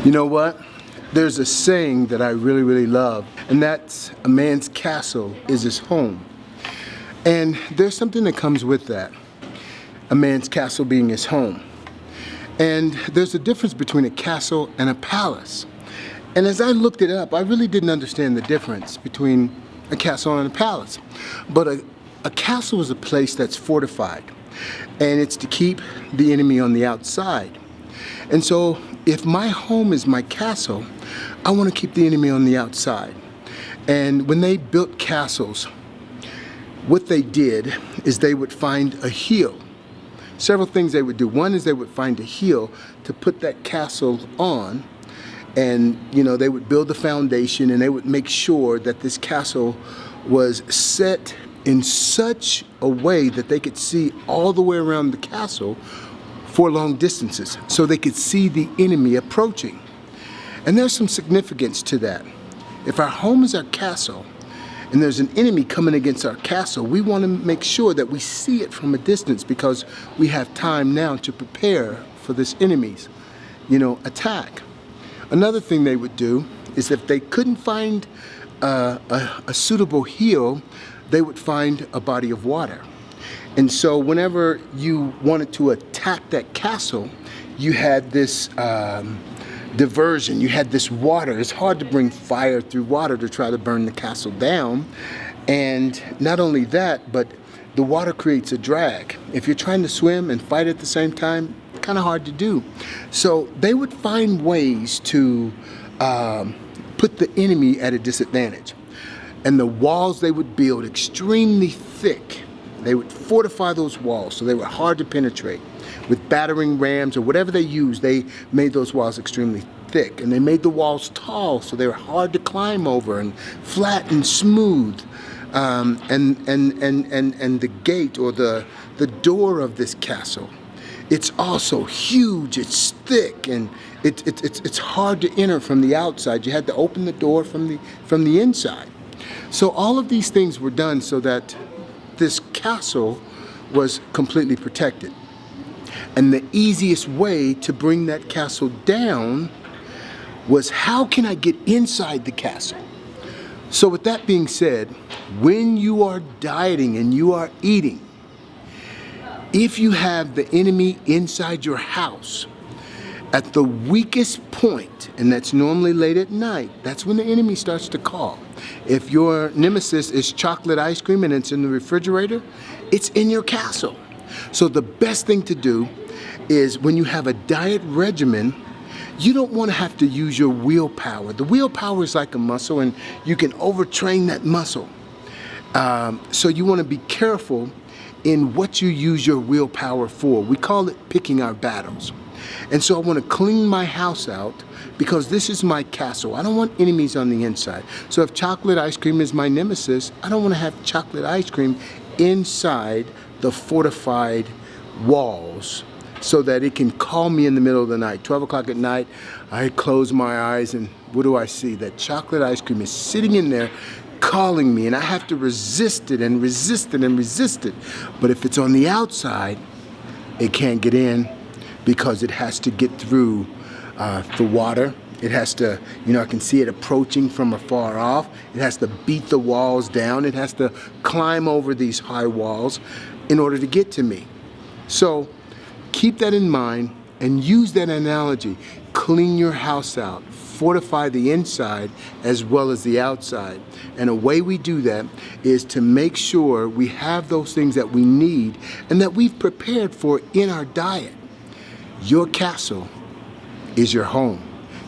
You know what? There's a saying that I really love, and that's a man's castle is his home. And there's something that comes with that, a man's castle being his home. And there's a difference between a castle and a palace. And as I looked it up, I really didn't understand the difference between a castle and a palace. But a castle is a place that's fortified, and it's to keep the enemy on the outside. And so if my home is my castle, I want to keep the enemy on the outside. And when they built castles, what they did is they would find a hill. Several things they would do. One is they would find a hill to put that castle on, and they would build the foundation, and they would make sure that this castle was set in such a way that they could see all the way around the castle for long distances, so they could see the enemy approaching. And there's some significance to that. If our home is our castle and there's an enemy coming against our castle, we want to make sure that we see it from a distance, because we have time now to prepare for this enemy's attack. Another thing they would do is, if they couldn't find a suitable hill, they would find a body of water. And so whenever you wanted to attack that castle, you had this diversion, you had this water. It's hard to bring fire through water to try to burn the castle down. And not only that, but the water creates a drag. If you're trying to swim and fight at the same time, it's kind of hard to do. So they would find ways to put the enemy at a disadvantage. And the walls they would build extremely thick. They would fortify those walls so they were hard to penetrate. With battering rams or whatever they used, they made those walls extremely thick. And they made the walls tall so they were hard to climb over and flat and smooth. And the gate, or the door of this castle, it's also huge, it's thick, and it's hard to enter from the outside. You had to open the door from the inside. So all of these things were done so that this castle was completely protected. And the easiest way to bring that castle down was, how can I get inside the castle? So with that being said, when you are dieting and you are eating, if you have the enemy inside your house, at the weakest point, and that's normally late at night, that's when the enemy starts to call. If your nemesis is chocolate ice cream and it's in the refrigerator, it's in your castle. So the best thing to do is, when you have a diet regimen, you don't want to have to use your willpower. The willpower is like a muscle, and you can overtrain that muscle. So you want to be careful in what you use your willpower for. We call it picking our battles. And so I want to clean my house out, because this is my castle. I don't want enemies on the inside. So if chocolate ice cream is my nemesis, I don't want to have chocolate ice cream inside the fortified walls, so that it can call me in the middle of the night. 12 o'clock at night, I close my eyes, and what do I see? That chocolate ice cream is sitting in there calling me, and I have to resist it and resist it and resist it. But if it's on the outside, it can't get in, because it has to get through the water. It has to, I can see it approaching from afar off. It has to beat the walls down. It has to climb over these high walls in order to get to me. So keep that in mind and use that analogy. Clean your house out. Fortify the inside as well as the outside. And a way we do that is to make sure we have those things that we need and that we've prepared for in our diet. Your castle is your home,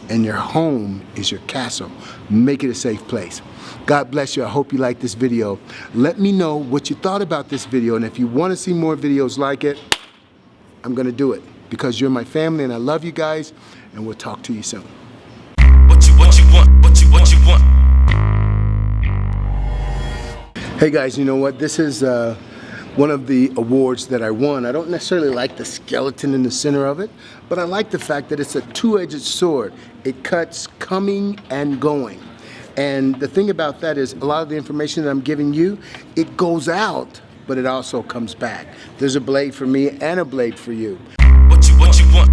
and your home is your castle. Make it a safe place. God bless you. I hope you liked this video. Let me know what you thought about this video, and if you want to see more videos like it, I'm going to do it, because you're my family and I love you guys, and we'll talk to you soon. What you want. Hey guys, you know what? This is one of the awards that I won. I don't necessarily like the skeleton in the center of it, but I like the fact that it's a two-edged sword. It cuts coming and going. And the thing about that is, a lot of the information that I'm giving you, it goes out, but it also comes back. There's a blade for me and a blade for you. What you want.